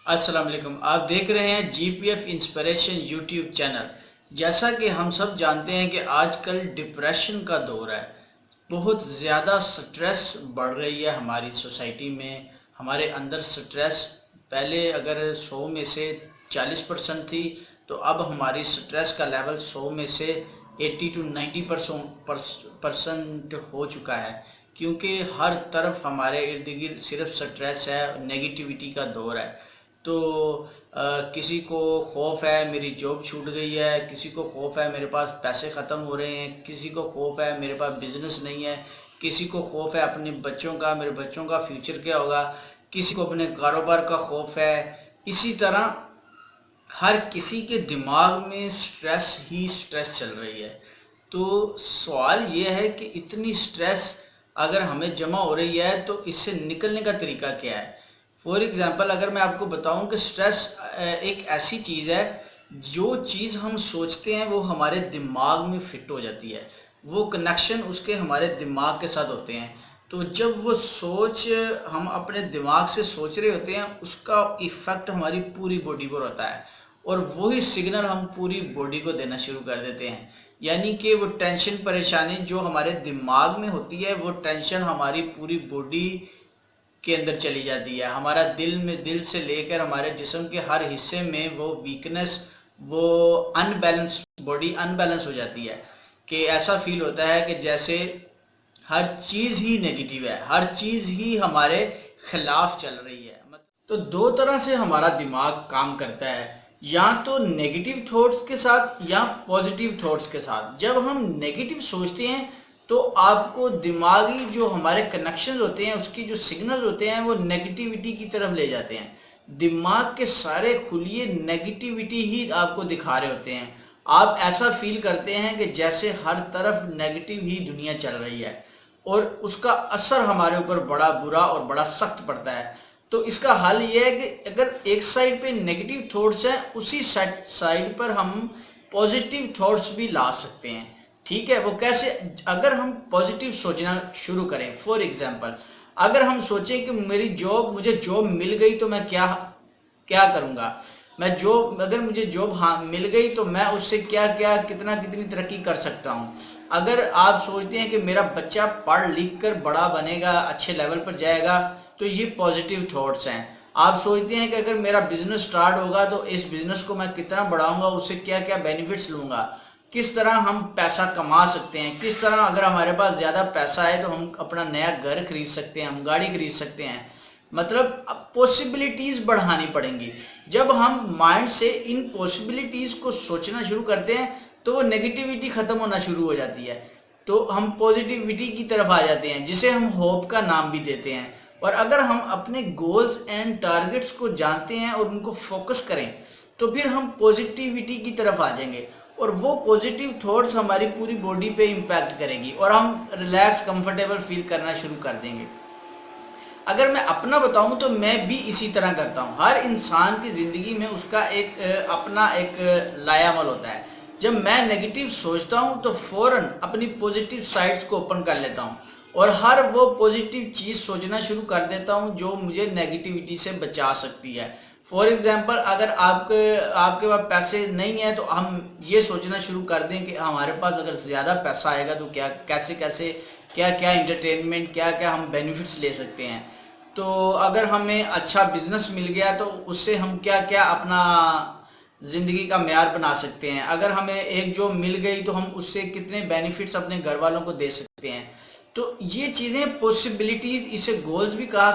अस्सलाम वालेकुम। आप देख रहे हैं जीपीएफ इंस्पिरेशन यूट्यूब चैनल। जैसा कि हम सब जानते हैं कि आजकल डिप्रेशन का दौर है। बहुत ज़्यादा स्ट्रेस बढ़ रही है हमारी सोसाइटी में। हमारे अंदर स्ट्रेस पहले अगर 100 में से 40% थी, तो अब हमारी स्ट्रेस का लेवल 100 में से 80 to 90% हो चुका है, क्योंकि हर तरफ हमारे इर्द गिर्द सिर्फ स्ट्रेस है, नेगेटिविटी का दौर है। तो किसी को खौफ है मेरी जॉब छूट गई है, किसी को खौफ है मेरे पास पैसे ख़त्म हो रहे हैं, किसी को खौफ है मेरे पास बिज़नेस नहीं है, किसी को खौफ है अपने बच्चों का, मेरे बच्चों का फ्यूचर क्या होगा, किसी को अपने कारोबार का खौफ है। इसी तरह हर किसी के दिमाग में स्ट्रेस ही स्ट्रेस चल रही है। तो सवाल ये है कि इतनी स्ट्रेस अगर हमें जमा हो रही है तो इससे निकलने का तरीका क्या है। फॉर एग्ज़ाम्पल अगर मैं आपको बताऊं कि स्ट्रेस एक ऐसी चीज़ है, जो चीज़ हम सोचते हैं वो हमारे दिमाग में फिट हो जाती है, वो कनेक्शन उसके हमारे दिमाग के साथ होते हैं। तो जब वो सोच हम अपने दिमाग से सोच रहे होते हैं, उसका इफ़ेक्ट हमारी पूरी बॉडी पर होता है और वही सिग्नल हम पूरी बॉडी को देना शुरू कर देते हैं। यानी कि वो टेंशन परेशानी जो हमारे दिमाग में होती है, वो टेंशन हमारी पूरी बॉडी के अंदर चली जाती है। हमारा दिल से लेकर हमारे जिस्म के हर हिस्से में वो वीकनेस, वो अनबैलेंस, बॉडी अनबैलेंस हो जाती है कि ऐसा फील होता है कि जैसे हर चीज़ ही नेगेटिव है, हर चीज़ ही हमारे खिलाफ चल रही है। तो दो तरह से हमारा दिमाग काम करता है, या तो नेगेटिव थॉट्स के साथ या पॉजिटिव थॉट्स के साथ। जब हम नेगेटिव सोचते हैं तो आपको दिमागी जो हमारे कनेक्शन होते हैं, उसकी जो सिग्नल होते हैं, वो नेगेटिविटी की तरफ ले जाते हैं। दिमाग के सारे खुलिए नेगेटिविटी ही आपको दिखा रहे होते हैं। आप ऐसा फील करते हैं कि जैसे हर तरफ नेगेटिव ही दुनिया चल रही है, और उसका असर हमारे ऊपर बड़ा बुरा और बड़ा सख्त पड़ता है। तो इसका हल ये है कि अगर एक साइड पे नेगेटिव थॉट्स हैं, उसी साइड पर हम पॉजिटिव थॉट्स भी ला सकते हैं। ठीक है, वो कैसे? अगर हम पॉजिटिव सोचना शुरू करें, फॉर एग्जांपल अगर हम सोचें कि मुझे जॉब मिल गई तो मैं क्या क्या करूँगा, अगर मुझे जॉब मिल गई तो मैं उससे क्या क्या कितनी तरक्की कर सकता हूँ। अगर आप सोचते हैं कि मेरा बच्चा पढ़ लिख कर बड़ा बनेगा, अच्छे लेवल पर जाएगा, तो ये पॉजिटिव थॉट्स हैं। आप सोचते हैं कि अगर मेरा बिजनेस स्टार्ट होगा तो इस बिजनेस को मैं कितना बढ़ाऊंगा, उससे क्या क्या बेनिफिट्स लूँगा, किस तरह हम पैसा कमा सकते हैं, किस तरह अगर हमारे पास ज़्यादा पैसा है तो हम अपना नया घर खरीद सकते हैं, हम गाड़ी खरीद सकते हैं। मतलब पॉसिबिलिटीज़ बढ़ानी पड़ेंगी। जब हम माइंड से इन पॉसिबिलिटीज़ को सोचना शुरू करते हैं तो वो नेगेटिविटी ख़त्म होना शुरू हो जाती है, तो हम पॉजिटिविटी की तरफ आ जाते हैं, जिसे हम होप का नाम भी देते हैं। और अगर हम अपने गोल्स एंड टारगेट्स को जानते हैं और उनको फोकस करें, तो फिर हम पॉजिटिविटी की तरफ आ जाएंगे, और वो पॉजिटिव थॉट्स हमारी पूरी बॉडी पे इम्पैक्ट करेंगी और हम रिलैक्स कंफर्टेबल फील करना शुरू कर देंगे। अगर मैं अपना बताऊं तो मैं भी इसी तरह करता हूं। हर इंसान की ज़िंदगी में उसका अपना एक लायामल होता है। जब मैं नेगेटिव सोचता हूं तो फ़ौरन अपनी पॉजिटिव साइड्स को ओपन कर लेता हूं और हर वो पॉजिटिव चीज़ सोचना शुरू कर देता हूं जो मुझे नेगेटिविटी से बचा सकती है। फॉर एग्जांपल अगर आपके पास पैसे नहीं है तो हम ये सोचना शुरू कर दें कि हमारे पास अगर ज़्यादा पैसा आएगा तो कैसे क्या क्या इंटरटेनमेंट, क्या क्या हम बेनिफिट्स ले सकते हैं। तो अगर हमें अच्छा बिजनेस मिल गया तो उससे हम क्या क्या अपना ज़िंदगी का मेयार बना सकते हैं। अगर हमें एक जॉब मिल गई तो हम उससे कितने बेनिफिट्स अपने घर वालों को दे सकते हैं। तो ये चीज़ें पॉसिबिलिटीज़, इसे गोल्स भी कहा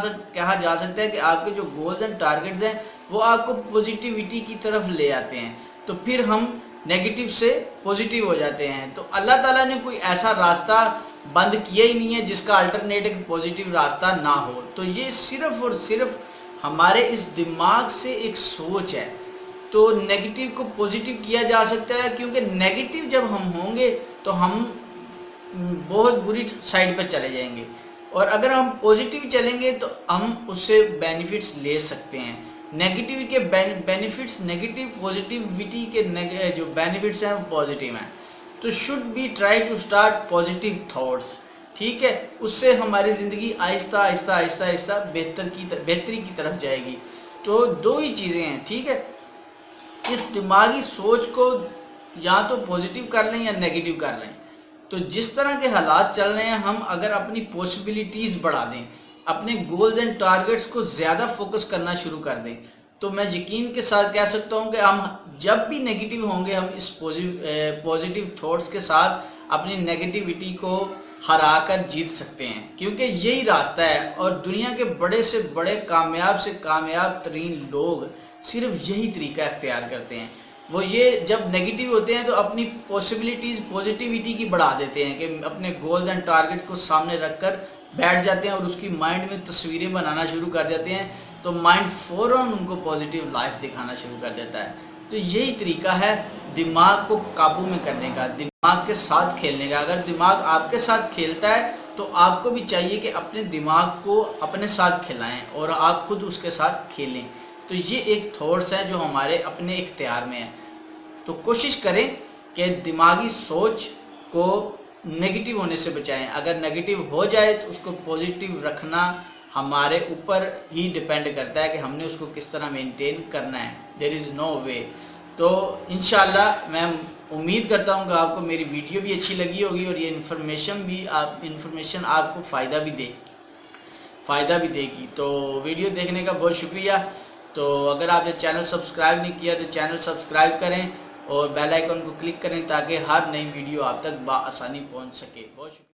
जा सकता है कि आपके जो गोल्स एंड टारगेट्स हैं वो आपको पॉजिटिविटी की तरफ ले आते हैं, तो फिर हम नेगेटिव से पॉजिटिव हो जाते हैं। तो अल्लाह ताला ने कोई ऐसा रास्ता बंद किया ही नहीं है जिसका अल्टरनेट एक पॉजिटिव रास्ता ना हो। तो ये सिर्फ और सिर्फ हमारे इस दिमाग से एक सोच है। तो नेगेटिव को पॉजिटिव किया जा सकता है, क्योंकि नेगेटिव जब हम होंगे तो हम बहुत बुरी साइड पर चले जाएंगे, और अगर हम पॉजिटिव चलेंगे तो हम उससे बेनिफिट्स ले सकते हैं। नेगेटिव के बेनिफिट्स, नेगेटिव पॉजिटिविटी के जो बेनिफिट्स हैं वो पॉजिटिव हैं। तो should be try to start positive thoughts. ठीक है, उससे हमारी ज़िंदगी आहिस्ता आहिस्ता आहिस्ता आहिस्ता बेहतरी की तरफ जाएगी। تو دو ہی چیزیں ہیں، ٹھیک ہے. اس دماغی سوچ کو یا تو پوزیٹیو کر لیں یا نیگیٹیو کر لیں. تو جس طرح کے حالات چل رہے ہیں، ہم اگر اپنی پاسبلٹیز بڑھا دیں، اپنے گولز اینڈ ٹارگٹس کو زیادہ فوکس کرنا شروع کر دیں، تو میں یقین کے ساتھ کہہ سکتا ہوں کہ ہم جب بھی نیگیٹیو ہوں گے، ہم اس پوزیٹیو تھاٹس کے ساتھ اپنی نیگیٹیوٹی کو ہرا کر جیت سکتے ہیں، کیونکہ یہی راستہ ہے. اور دنیا کے بڑے سے بڑے کامیاب سے کامیاب ترین لوگ صرف یہی طریقہ اختیار کرتے ہیں. وہ یہ جب نیگیٹیو ہوتے ہیں تو اپنی پاسبلٹیز پوزیٹیوٹی کی بڑھا دیتے ہیں، کہ اپنے گولز اینڈ ٹارگٹ کو سامنے رکھ کر بیٹھ جاتے ہیں اور اس کی مائنڈ میں تصویریں بنانا شروع کر دیتے ہیں، تو مائنڈ فوراً ان کو پازیٹیو لائف دکھانا شروع کر دیتا ہے. تو یہی طریقہ ہے دماغ کو قابو میں کرنے کا، دماغ کے ساتھ کھیلنے کا. اگر دماغ آپ کے ساتھ کھیلتا ہے تو آپ کو بھی چاہیے کہ اپنے دماغ کو اپنے ساتھ کھلائیں اور آپ خود اس کے ساتھ کھیلیں. تو یہ ایک تھاٹس ہے جو ہمارے اپنے اختیار میں ہے. تو کوشش کریں کہ دماغی سوچ کو نگیٹیو ہونے سے بچائیں. اگر نگیٹیو ہو جائے تو اس کو پوزیٹیو رکھنا ہمارے اوپر ہی ڈیپینڈ کرتا ہے کہ ہم نے اس کو کس طرح مینٹین کرنا ہے. دیر از نو وے. تو انشاءاللہ میں امید کرتا ہوں کہ آپ کو میری ویڈیو بھی اچھی لگی ہوگی اور یہ انفارمیشن آپ کو فائدہ بھی دے گی. تو ویڈیو دیکھنے کا بہت شکریہ. تو اگر آپ نے چینل سبسکرائب نہیں کیا تو چینل سبسکرائب کریں اور بیل آئیکن کو کلک کریں تاکہ ہر نئی ویڈیو آپ تک بآسانی پہنچ سکے. بہت شکریہ.